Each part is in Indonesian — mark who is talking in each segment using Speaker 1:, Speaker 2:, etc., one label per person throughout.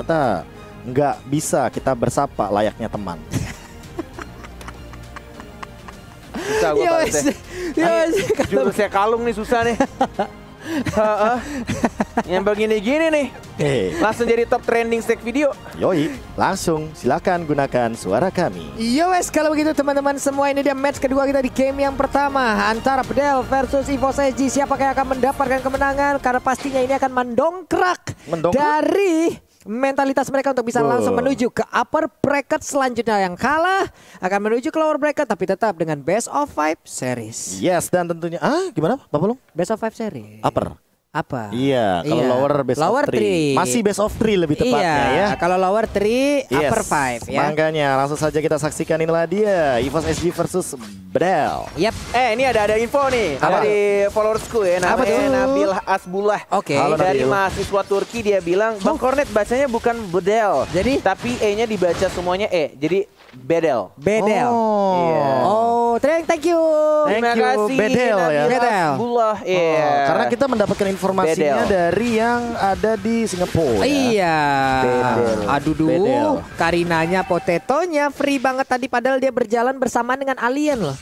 Speaker 1: ternyata nggak bisa kita bersapa layaknya teman.
Speaker 2: Susah gue balasnya. Jurusnya kalung nih susah nih. Yang begini-gini nih langsung jadi top trending stack video.
Speaker 1: Yoi, langsung silakan gunakan suara kami.
Speaker 3: Yo wes, kalau begitu teman-teman semua, ini dia match kedua kita di game yang pertama antara Bedel versus EVOS SG. Siapakah yang akan mendapatkan kemenangan? Karena pastinya ini akan mendongkrak dari mentalitas mereka untuk bisa langsung menuju ke upper bracket selanjutnya. Yang kalah akan menuju ke lower bracket tapi tetap dengan best of 5 series.
Speaker 1: Yes, dan tentunya gimana Pak Pulung?
Speaker 3: Best of 5 series.
Speaker 1: Upper.
Speaker 3: Apa?
Speaker 1: Iya, kalau lower best
Speaker 3: lower
Speaker 1: of 3. Masih best of 3 lebih tepatnya ya.
Speaker 3: Kalau lower 3, upper 5 ya.
Speaker 1: Makanya langsung saja kita saksikan, inilah dia EVOS SG versus Bedel.
Speaker 3: Yap.
Speaker 2: Ini ada info nih dari followersku ya, namanya Nabil Asbullah.
Speaker 3: Oke.
Speaker 2: Dari mahasiswa Turki, dia bilang, Bang Kornet bacanya bukan Bedel,
Speaker 3: jadi
Speaker 2: tapi E-nya dibaca semuanya E. Jadi Bedel.
Speaker 3: Bedel.
Speaker 1: Oh,
Speaker 3: thank you.
Speaker 2: Terima kasih
Speaker 1: Bedel ya.
Speaker 2: Bedel. Asbullah.
Speaker 1: Karena kita mendapatkan informasinya dari yang ada di Singapura.
Speaker 3: Iya.
Speaker 2: Bedel.
Speaker 3: Aduh, Karinanya, Potetonya free banget tadi, padahal dia berjalan bersamaan dengan alien loh.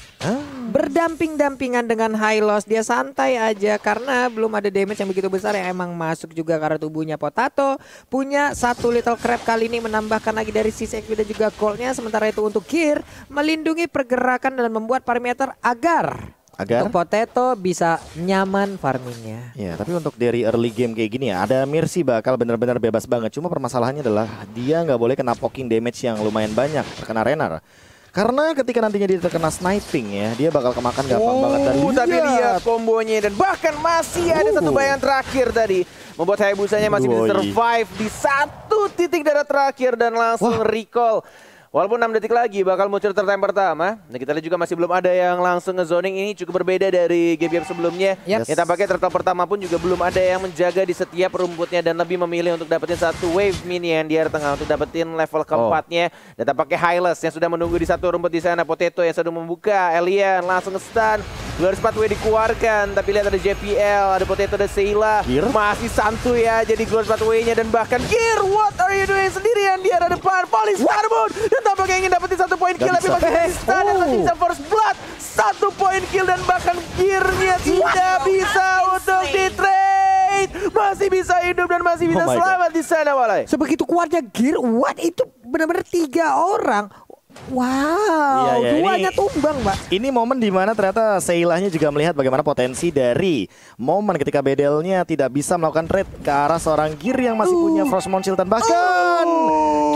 Speaker 3: Berdamping-dampingan dengan Hylos. Dia santai aja karena belum ada damage yang begitu besar yang emang masuk juga karena tubuhnya Potato. Punya satu Little Crab kali ini menambahkan lagi dari sisi XP dan juga goldnya. Sementara itu untuk Gear melindungi pergerakan dan membuat parameter agar untuk Potato bisa nyaman farmingnya.
Speaker 1: Ya, tapi untuk dari early game kayak gini ya, ada Mercy bakal benar-benar bebas banget. Cuma permasalahannya adalah dia nggak boleh kena poking damage yang lumayan banyak terkena Renar. Karena ketika nantinya dia terkena sniping ya, dia bakal kemakan gampang banget. Dan
Speaker 2: tapi lihat kombonya, dan bahkan masih ada satu bayangan terakhir tadi membuat Hayabusanya masih bisa survive di satu titik darah terakhir dan langsung recall. Walaupun 6 detik lagi bakal muncul turtle time pertama. Nah, kita lihat juga masih belum ada yang langsung nge-zoning. Ini cukup berbeda dari game-game sebelumnya. Yang tampaknya turtle pertama pun juga belum ada yang menjaga di setiap rumputnya dan lebih memilih untuk dapetin satu wave minion di area tengah untuk dapetin level keempatnya. Dan tampaknya Hylos yang sudah menunggu di satu rumput di sana. Potato yang sudah membuka. Alien langsung nge-stun. 204W dikeluarkan, tapi lihat ada JPL, ada Potato, ada Seila. Masih santuy ya jadi 204W-nya, dan bahkan Gear, what are you doing sendirian di arah depan? Police Starbone, dan tampaknya ingin dapetin 1 poin kill, tapi masih stun dan masih bisa force blood. 1 poin kill dan bahkan Gear-nya tidak bisa untuk di-trade. Masih bisa hidup dan masih bisa selamat di sana, Walai.
Speaker 3: Sebegitu kuatnya Gear, what itu benar-benar 3 orang. Wow, duanya tumbang, Mbak.
Speaker 1: Ini momen dimana ternyata Seilahnya juga melihat bagaimana potensi dari momen ketika Bedelnya tidak bisa melakukan trade ke arah seorang Gear yang masih punya Frostmourne Shield, dan bahkan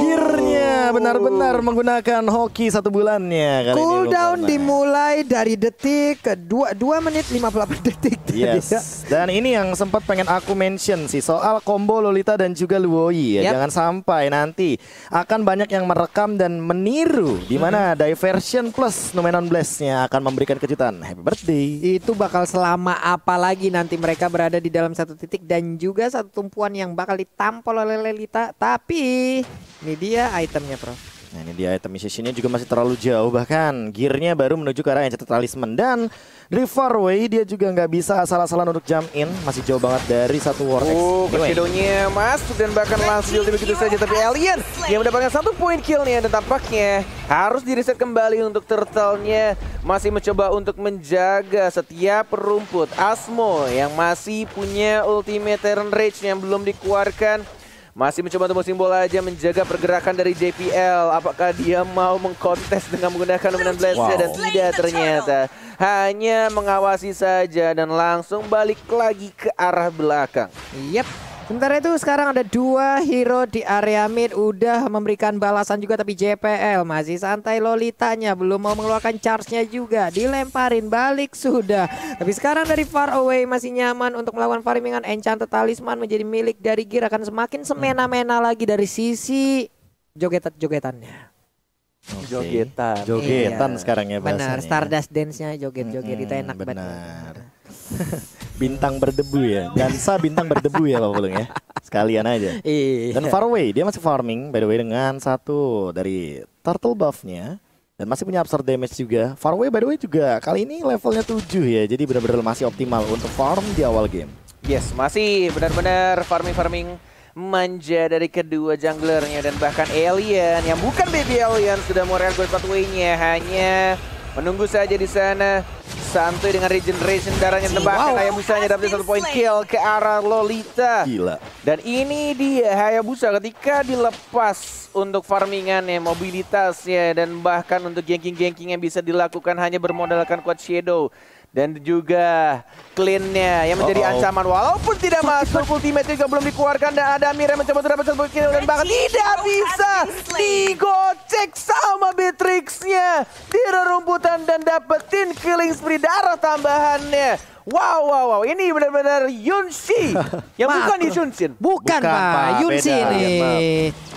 Speaker 1: Gear-nya benar-benar menggunakan hoki 1 bulannya.
Speaker 3: Cooldown dimulai dari detik ke 2 menit 58 detik.
Speaker 1: Yes. Dan ini yang sempat pengen aku mention sih, soal combo Lolita dan juga Luoi ya. Jangan sampai nanti akan banyak yang merekam dan meniru di mana Diversion plus Numenon Blast-nya akan memberikan kejutan. Happy birthday.
Speaker 3: Itu bakal selama apa lagi nanti mereka berada di dalam satu titik dan juga satu tumpuan yang bakal ditampol oleh Lolita. Tapi ini dia itemnya, Prof.
Speaker 1: Nah, ini dia item sessionnya juga masih terlalu jauh, bahkan Gear-nya baru menuju ke arah Enchanted Talisman, dan dari far away dia juga nggak bisa asal-asalan untuk jump in, masih jauh banget dari satu Vortex.
Speaker 2: Shadow-nya masuk dan bahkan langsung ulti begitu saja, tapi Alien yang mendapatkan 1 poin kill-nya, dan tampaknya harus di-reset kembali untuk turtle-nya. Masih mencoba untuk menjaga setiap rumput. Asmo yang masih punya ultimate Terran Rage yang belum dikeluarkan, masih mencoba untuk simbol aja menjaga pergerakan dari JPL. Apakah dia mau mengkontes dengan menggunakan Dominant Blast-nya? Dan tidak, ternyata hanya mengawasi saja dan langsung balik lagi ke arah belakang.
Speaker 3: Yep. Sementara itu sekarang ada 2 hero di area mid, udah memberikan balasan juga, tapi JPL masih santai. Lolitanya belum mau mengeluarkan charge-nya juga, dilemparin balik sudah. Tapi sekarang dari far away masih nyaman untuk melawan farmingan. Enchanted Talisman menjadi milik dari Gear, akan semakin semena-mena lagi dari sisi jogetannya.
Speaker 1: Jogetan sekarang ya bahasanya.
Speaker 3: Benar, Stardust Dance-nya joget-joget itu enak banget.
Speaker 1: Bintang berdebu ya, dansa bintang berdebu ya Pak Pulung ya, sekalian aja. Dan far away dia masih farming by the way dengan 1 dari turtle buff-nya, dan masih punya absorb damage juga. Far away by the way juga kali ini levelnya 7 ya, jadi benar-benar masih optimal untuk farm di awal game.
Speaker 2: Yes, masih benar-benar farming manja dari kedua junglernya. Dan bahkan Alien yang bukan baby Alien sudah mau real pathway-nya, hanya menunggu saja di sana. Santuy dengan regeneration darahnya, tembakan Hayabusanya dapat 1 point kill ke arah Lolita.
Speaker 1: Gila.
Speaker 2: Dan ini dia Hayabusa ketika dilepas untuk farmingannya, mobilitasnya, dan bahkan untuk ganking-ganking yang bisa dilakukan hanya bermodalkan Quad Shadow. Dan juga clean-nya yang menjadi ancaman walaupun tidak masuk, ultimate juga belum dikeluarkan, dan ada Amir yang mencoba untuk dapat 1 kill dan bahkan tidak bisa digocek sama Beatrix-nya di rerumputan dan dapetin killing spree darah tambahannya. Wow, ini benar-benar Yunshi yang bukan Yunsin.
Speaker 3: Bukan Pak, Yunshi ini.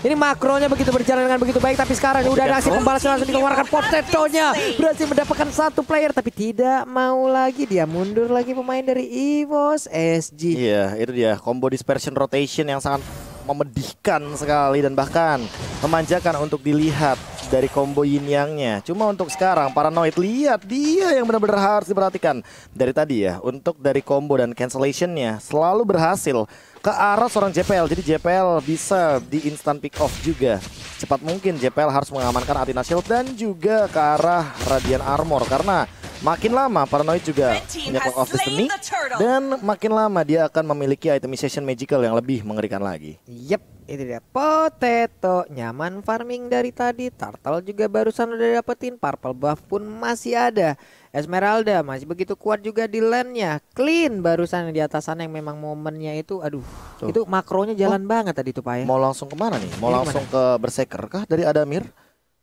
Speaker 3: Ini makronya begitu berjalan dengan begitu baik, tapi sekarang udah ada aksi pembalasan, langsung dikeluarkan Potetonya. Berhasil mendapatkan 1 player, tapi tidak mau lagi, dia mundur lagi pemain dari EVOS SG.
Speaker 1: Iya, itu dia combo dispersion rotation yang sangat memedihkan sekali dan bahkan memanjakan untuk dilihat dari combo yin yang-nya. Cuma untuk sekarang Paranoid, lihat dia yang benar-benar harus diperhatikan dari tadi ya. Untuk dari combo dan cancellation-nya selalu berhasil ke arah seorang JPL. Jadi JPL bisa di instant pick off juga. Cepat mungkin JPL harus mengamankan Athena Shield dan juga ke arah Radiant Armor, karena makin lama Paranoid juga punya Clock of Destiny dan makin lama dia akan memiliki itemization magical yang lebih mengerikan lagi.
Speaker 3: Yep, itu dia Potato, nyaman farming dari tadi. Turtle juga barusan udah dapetin, purple buff pun masih ada. Esmeralda masih begitu kuat juga di lane-nya. Clean barusan di atas sana yang memang momennya itu, aduh, itu makronya jalan banget tadi tuh Pak ya.
Speaker 1: Mau langsung kemana nih? Mau langsung ke Berserker kah dari Adamir?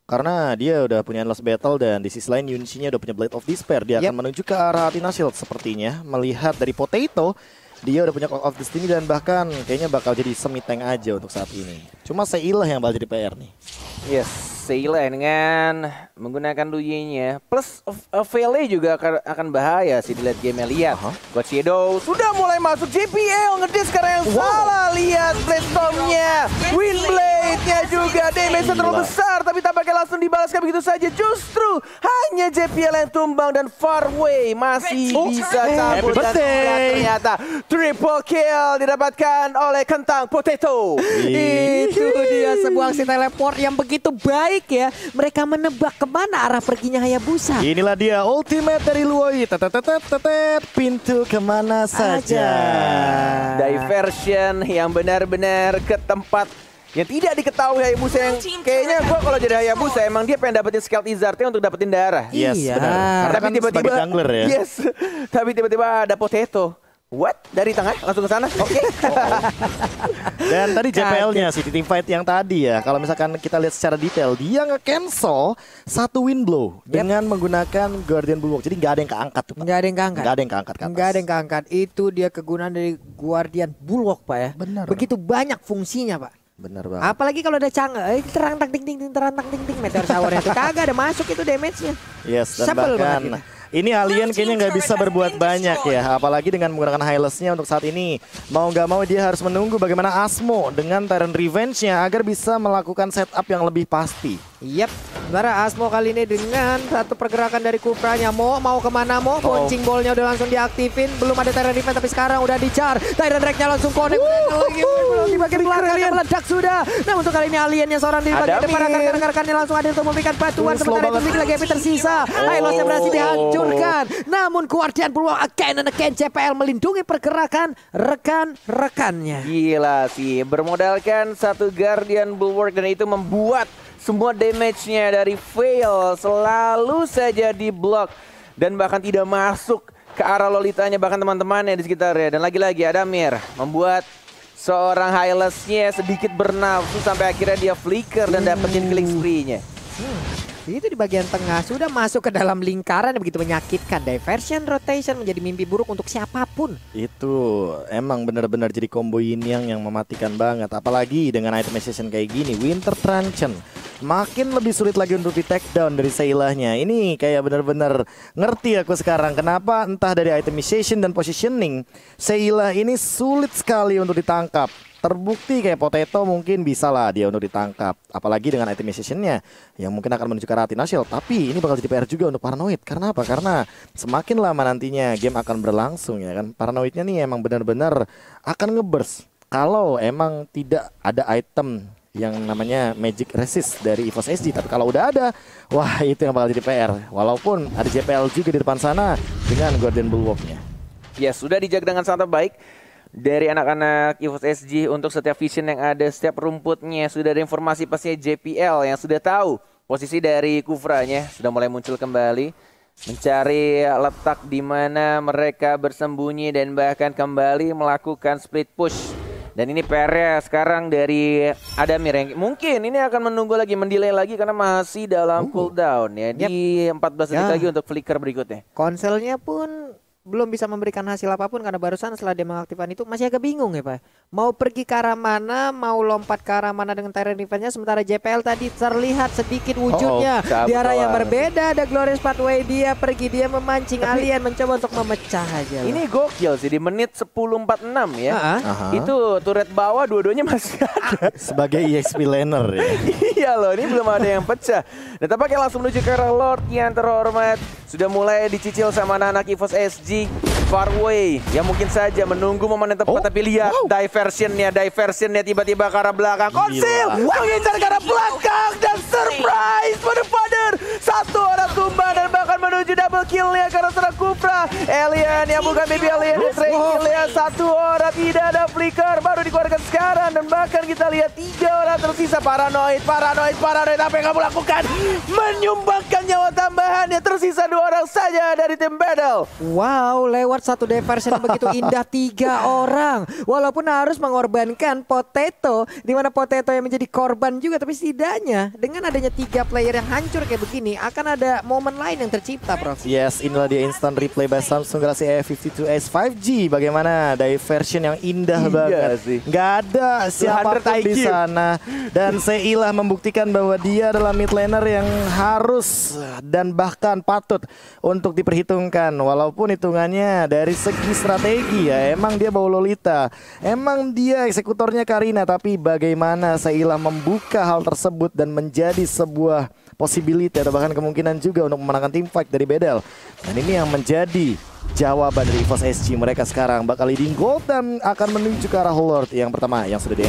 Speaker 1: Karena dia udah punya Endless Battle dan di sisi lain Yunshi-nya udah punya Blade of Despair. Dia akan menuju ke arah Athena Shield sepertinya. Melihat dari Potato, dia udah punya Clock of Destiny dan bahkan kayaknya bakal jadi semi tank aja untuk saat ini. Cuma Seilah yang bakal jadi PR nih.
Speaker 2: Yes, Seilah dengan menggunakan Luye-nya plus Vele juga akan bahaya sih di late game. Lihat God Shadow sudah mulai masuk, JPL ngedis sekarang yang salah. Lihat Blade Storm-nya, Windblade-nya juga damage terlalu besar, tapi tampaknya langsung dibalaskan begitu saja. Justru hanya JPL yang tumbang dan Farway masih bisa cabut, dan ternyata triple kill didapatkan oleh Kentang Potato.
Speaker 3: Itu dia sebuah aksi teleport yang begitu baik ya. Mereka menebak kemana arah perginya Hayabusa.
Speaker 1: Inilah dia ultimate dari Luoi. Pintu kemana saja.
Speaker 2: Diversion yang benar-benar ke tempat yang tidak diketahui Hayabusa, yang kayaknya gua kalau jadi Hayabusa emang dia pengen dapetin Scald Izard-nya untuk dapetin darah.
Speaker 1: Yes, benar. Karena
Speaker 2: tapi tiba-tiba
Speaker 1: jungler ya.
Speaker 2: Yes. Tapi tiba-tiba ada Potato. What? Dari tengah langsung ke sana? Oke.
Speaker 1: Dan tadi JPL-nya sih di team fight yang tadi ya, kalau misalkan kita lihat secara detail, dia nge-cancel 1 wind blow dengan menggunakan Guardian Bulwark. Jadi nggak ada yang keangkat tuh, Pak.
Speaker 3: Nggak ada yang keangkat.
Speaker 1: Nggak ada yang keangkat ke atas.
Speaker 3: Nggak ada yang keangkat. Itu dia kegunaan dari Guardian Bulwark Pak ya.
Speaker 1: Benar.
Speaker 3: Begitu banyak fungsinya Pak.
Speaker 1: Benar banget.
Speaker 3: Apalagi kalau ada terang-tak ting-ting meteor shower-nya itu kagak ada masuk itu damage-nya.
Speaker 1: Yes, dan bahkan ini Alien kayaknya nggak bisa berbuat banyak ya, apalagi dengan menggunakan Hylas-nya untuk saat ini. Mau nggak mau dia harus menunggu bagaimana Asmo dengan Tyrant Revenge-nya agar bisa melakukan setup yang lebih pasti.
Speaker 3: Yap, sebenarnya Asmo kali ini dengan satu pergerakan dari Kupranya. Mau kemana Mo? Bouncing ball-nya udah langsung diaktifin. Belum ada Tyrant Revenge tapi sekarang udah dicar. Tyrant Drake-nya langsung connect. Belum di bagian belakang meledak sudah. Nah untuk kali ini Aliennya seorang di bagian depan, rekan-rekannya langsung ada untuk memberikan bantuan. Sementara itu Mik lagi hampir tersisa. Hylos yang berhasil dihancurkan. Namun Guardian Bulwark again and again JPL melindungi pergerakan rekan-rekannya.
Speaker 2: Gila sih, bermodalkan 1 Guardian Bulwark dan itu membuat semua damage-nya dari Veil selalu saja di block dan bahkan tidak masuk ke arah Lolitanya, bahkan teman-temannya di sekitarnya. Dan lagi-lagi Adamir membuat seorang Hylas-nya sedikit bernafsu sampai akhirnya dia flicker dan dapetin killing spree-nya.
Speaker 3: Itu di bagian tengah sudah masuk ke dalam lingkaran yang begitu menyakitkan. Diversion rotation menjadi mimpi buruk untuk siapapun.
Speaker 1: Itu emang benar-benar jadi combo yin yang mematikan banget. Apalagi dengan itemization kayak gini, Winter Truncheon makin lebih sulit lagi untuk di take down dari Seilahnya. Ini kayak benar-benar ngerti aku sekarang kenapa entah dari itemization dan positioning Seilah ini sulit sekali untuk ditangkap. Terbukti kayak Potato mungkin bisa lah dia untuk ditangkap, apalagi dengan itemization-nya yang mungkin akan menuju ke arah Athena Shield. Tapi ini bakal jadi PR juga untuk Paranoid. Karena apa? Karena semakin lama nantinya game akan berlangsung ya kan, Paranoid-nya nih emang benar-benar akan ngeburst kalau emang tidak ada item yang namanya Magic Resist dari EVOS SG. Tapi kalau udah ada, wah itu yang bakal jadi PR. Walaupun ada JPL juga di depan sana dengan Guardian Bulwark-nya.
Speaker 2: Ya, sudah dijaga dengan sangat baik dari anak-anak EVOS SG untuk setiap vision yang ada, setiap rumputnya. Sudah ada informasi pastinya JPL yang sudah tahu posisi dari Kufranya. Sudah mulai muncul kembali, mencari letak di mana mereka bersembunyi dan bahkan kembali melakukan split push. Dan ini PR sekarang dari Adamir yang mungkin ini akan menunggu lagi, mendelay lagi karena masih dalam cooldown ya. Di 14 detik lagi untuk flicker berikutnya.
Speaker 3: Konselnya pun belum bisa memberikan hasil apapun karena barusan setelah dia mengaktifkan itu masih agak bingung ya Pak. Mau pergi ke arah mana, mau lompat ke arah mana dengan Tyrant Revenge-nya, sementara JPL tadi terlihat sedikit wujudnya di arah yang berbeda. Ada Glorious Pathway, dia pergi, dia memancing alien, mencoba untuk memecah aja.
Speaker 2: Ini gokil sih di menit 10.46 ya. Itu turret bawah dua-duanya masih ada.
Speaker 1: Sebagai EXP laner ya.
Speaker 2: Iya loh, ini belum ada yang pecah. Dan tampaknya langsung menuju ke arah Lord yang terhormat. Sudah mulai dicicil sama anak-anak EVOS SG. Farway yang mungkin saja menunggu momen yang tepat, tapi lihat diversionnya tiba-tiba ke arah belakang. Konsil mengincar ke arah belakang dan surprise father. Satu orang tumbang dan bahkan menuju double killnya ke arah serang Kufra. Alien yang bukan baby alien, kill satu orang, tidak ada flicker, baru dikeluarkan sekarang dan bahkan kita lihat 3 orang tersisa. Paranoid apa yang kamu lakukan? Menyumbangkan nyawa tambahannya, tersisa 2 orang saja dari tim battle.
Speaker 3: Wow, lewat satu diversion begitu indah 3 orang. Walaupun harus mengorbankan Potato, di mana Potato yang menjadi korban juga, tapi setidaknya dengan adanya 3 player yang hancur kayak begini akan ada momen lain yang tercipta, Prof.
Speaker 1: Yes, inilah dia instant replay by Samsung Galaxy A52s 5G. Bagaimana diversion yang indah banget. Nggak ada siapapun di sana. Dan Seilah membuktikan bahwa dia adalah mid laner yang harus dan bahkan patut untuk diperhitungkan. Walaupun hitungannya dari segi strategi ya, emang dia bawa Lolita, emang dia eksekutornya Karina, tapi bagaimana Seilah membuka hal tersebut dan menjadi sebuah possibility atau bahkan kemungkinan juga untuk memenangkan team fight dari Bedel. Dan ini yang menjadi jawaban dari EVOS SG. Mereka sekarang bakal leading gold dan akan menuju ke arah Lord yang pertama yang sudah di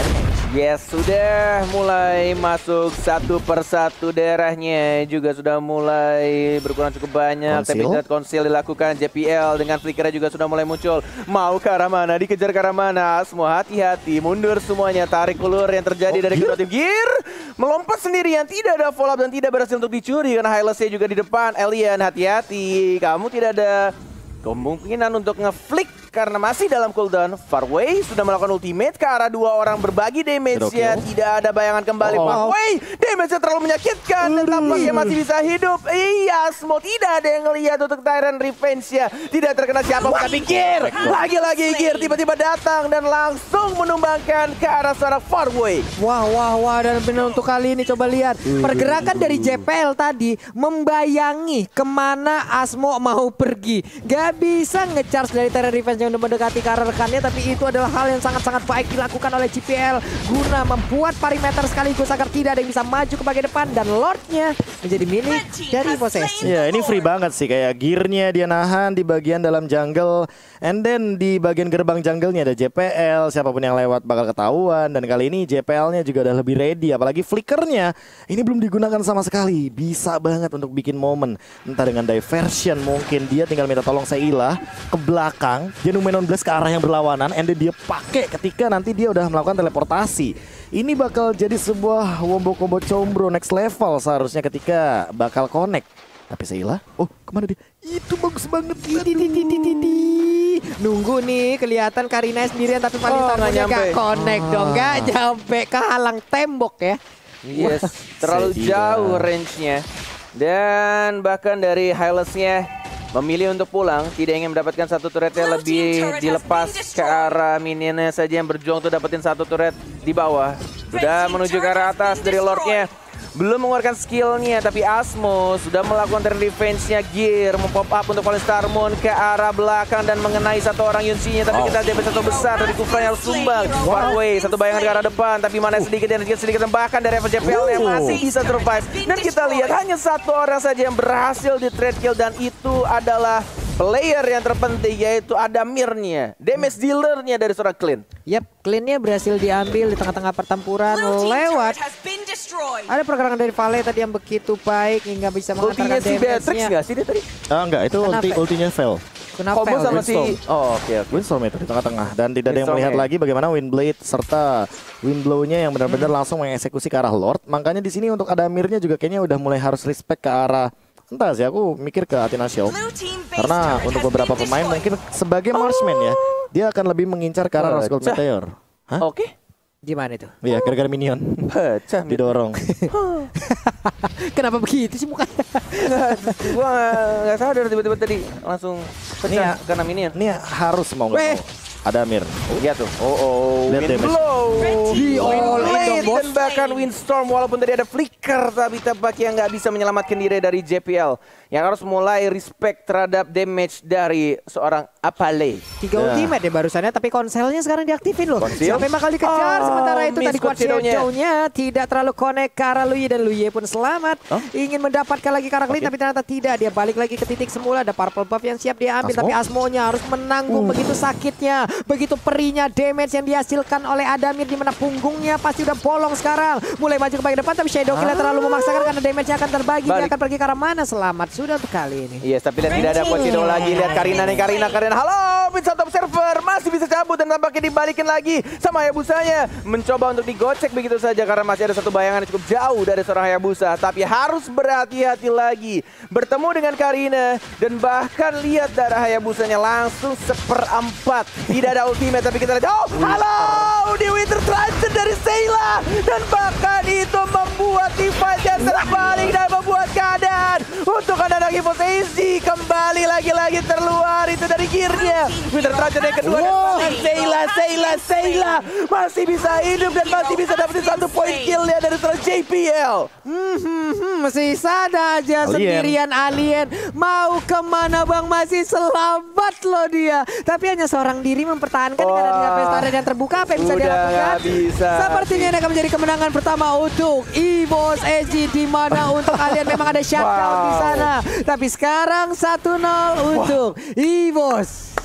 Speaker 2: Yes, sudah mulai masuk satu persatu daerahnya, juga sudah mulai berkurang cukup banyak. Tapi konsil dilakukan JPL dengan flickernya juga sudah mulai muncul. Mau ke arah mana? Dikejar ke arah mana? Semua hati-hati, mundur semuanya. Tarik ulur yang terjadi dari kedua tim. Gear melompat sendirian, tidak ada follow up dan tidak berhasil untuk dicuri karena Hylasnya juga di depan. Alien, hati-hati, kamu tidak ada kemungkinan untuk ngeflick karena masih dalam cooldown. Farway sudah melakukan ultimate ke arah 2 orang, berbagi damage-nya. Tidak ada bayangan kembali. Farway, damage-nya terlalu menyakitkan dan tampaknya masih bisa hidup. Iya, semua tidak ada yang ngelihat untuk Tyrant Revenge-nya. Tidak terkena siapa, tapi Gear. Lagi-lagi Gear tiba-tiba datang dan langsung menumbangkan ke arah seorang Farway.
Speaker 3: Wah, dan benar untuk kali ini coba lihat. Pergerakan dari JPL tadi membayangi kemana Asmo mau pergi. Gak bisa nge-charge dari Tyrant Revenge yang mendekati ke arah rekannya, tapi itu adalah hal yang sangat-sangat baik dilakukan oleh JPL guna membuat perimeter sekaligus agar tidak ada yang bisa maju ke bagian depan dan Lordnya menjadi milik dari posesi.
Speaker 1: Ya, ini free banget sih, kayak gearnya dia nahan di bagian dalam jungle, and then di bagian gerbang jungle-nya ada JPL. Siapapun yang lewat bakal ketahuan, dan kali ini JPL-nya juga udah lebih ready, apalagi flickernya ini belum digunakan sama sekali. Bisa banget untuk bikin momen, entah dengan diversion, mungkin dia tinggal minta tolong Seilah ke belakang, Genumenon Blast ke arah yang berlawanan, and then dia pakai ketika nanti dia udah melakukan teleportasi. Ini bakal jadi sebuah wombo combo combro next level seharusnya ketika bakal connect. Tapi Seilah, kemana dia? Itu bagus banget.
Speaker 3: Nunggu nih, kelihatan Karina sendirian tapi paling taruhnya gak connect dong, gak nyampe, kehalang tembok ya.
Speaker 2: Yes, terlalu jauh range-nya. Dan bahkan dari Hylasnya memilih untuk pulang, tidak ingin mendapatkan satu turretnya, lebih dilepas ke arah minionnya saja yang berjuang untuk dapetin satu turret di bawah. Sudah menuju ke arah atas dari Lordnya. Belum mengeluarkan skillnya, tapi Asmo sudah melakukan turn revenge-nya. Gear mempop up untuk Fallen Star Moon ke arah belakang dan mengenai satu orang Yunsi-nya. Tapi kita ada satu besar dari Kufra yang sumbang. Farway, satu bayangan ke arah depan, tapi mana sedikit dan sedikit bahkan dari FJPL yang masih bisa survive. Dan kita lihat hanya satu orang saja yang berhasil di trade kill, dan itu adalah player yang terpenting yaitu Adamirnya, damage dealernya dari seorang Clean.
Speaker 3: Yap, Clean-nya berhasil diambil di tengah-tengah pertempuran lewat. Ada pergerakan dari Vale tadi yang begitu baik hingga bisa mengantarkan
Speaker 2: damage-nya. Ultinya si Beatrix nggak sih dia tadi?
Speaker 1: Enggak, itu ultinya fail.
Speaker 2: Combo sama si
Speaker 1: Windstorm itu di tengah-tengah dan tidak ada yang melihat lagi bagaimana Windblade serta Windblow-nya yang benar-benar langsung mengeksekusi ke arah Lord. Makanya di sini untuk Adamirnya juga kayaknya udah mulai harus respect ke arah, entah sih, aku mikir ke Athena Show. Karena untuk beberapa pemain mungkin sebagai marksman ya, dia akan lebih mengincar ke arah Rose Gold Meteor. Hah?
Speaker 2: Oke.
Speaker 3: Gimana itu?
Speaker 1: Iya, gara-gara minion.
Speaker 2: Pecah.
Speaker 1: Didorong.
Speaker 3: Kenapa begitu sih mukanya?
Speaker 2: Gua nggak sadar tiba-tiba tadi langsung pecah karena minion.
Speaker 1: Ini harus mau nggak mau. Adamir.
Speaker 2: Iya tuh. Windblow. Windblade dan bahkan Windstorm walaupun tadi ada flicker tapi tampaknya nggak bisa menyelamatkan diri dari JPL yang harus mulai respect terhadap damage dari seorang Apale.
Speaker 3: 3 ultimate ya barusannya tapi konselnya sekarang diaktifin loh. Sampai bakal dikejar sementara itu tadi Quad Shadow-nya tidak terlalu connect ke arah Luye dan Luye pun selamat. Ingin mendapatkan lagi ke arah Clean tapi ternyata tidak. Dia balik lagi ke titik semula. Ada purple buff yang siap dia ambil tapi Asmo-nya harus menanggung begitu sakitnya. Begitu perinya damage yang dihasilkan oleh Adamir di mana punggungnya pasti udah bolong sekarang. Mulai maju ke bagian depan tapi Shadow Killer terlalu memaksakan karena damage-nya akan terbagi. Dia akan pergi ke arah mana? Selamat sudah untuk kali ini.
Speaker 2: Yes, tapi lihat tidak ada Quad Shadow lagi. Lihat Karina nih, Karina. Halo, Vincent Observer masih bisa cabut dan tampaknya dibalikin lagi sama Hayabusanya. Mencoba untuk digocek begitu saja karena masih ada satu bayangan yang cukup jauh dari seorang Hayabusa. Tapi harus berhati-hati lagi. Bertemu dengan Karina dan bahkan lihat darah Hayabusanya langsung 1/4. Tidak ada ultimate tapi kita lihat. Halo, di Winter Transit dari Sayla dan bahkan itu membuat divide yang terbalik dan membuat keadaan untuk anak Evo Easy kembali lagi-lagi terluar itu dari gearnya. Winter Transit yang kedua dan Sayla masih bisa hidup dan masih bisa dapetin 1 poin kill-nya dari seorang JPL.
Speaker 3: Masih sada aja sendirian Alien. Mau kemana bang, masih selamat loh dia. Tapi hanya seorang diri mempertahankan karena dengan pesta yang terbuka apa yang bisa dia lakukan. Sepertinya ini akan menjadi kemenangan pertama untuk EVOS SG di mana untuk Alien memang ada shutdown di sana. Tapi sekarang 1-0 untuk EVOS.